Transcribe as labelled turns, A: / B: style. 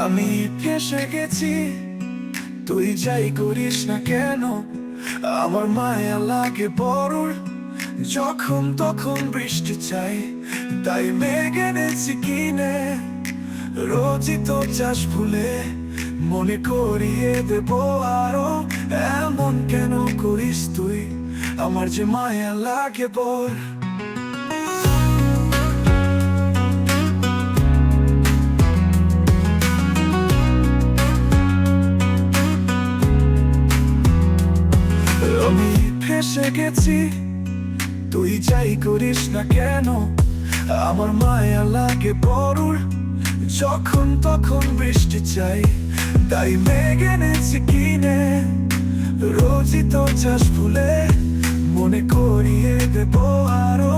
A: আমি ফেঁসে গেছি, তুই যাই করিস না কেন। আমার মায়া লাগে বড়, যখন তখন বৃষ্টি চাই, তাই মেঘ এনেছি কিনে। রোজই তো চাষ ফুলে, মনে করিয়ে দেব আরো। এমন কেন করিস তুই, আমার যে মায়া লাগে বড়। আমি ফেঁসে গেছি, তুই যাই করিস না কেন। আমার মায়া লাগে বড়, যখন তখন বৃষ্টি চাই, তাই মেঘ এনেছি কিনে। রোজই তো চাষ ফুলে, মনে করিয়ে দেব আরো।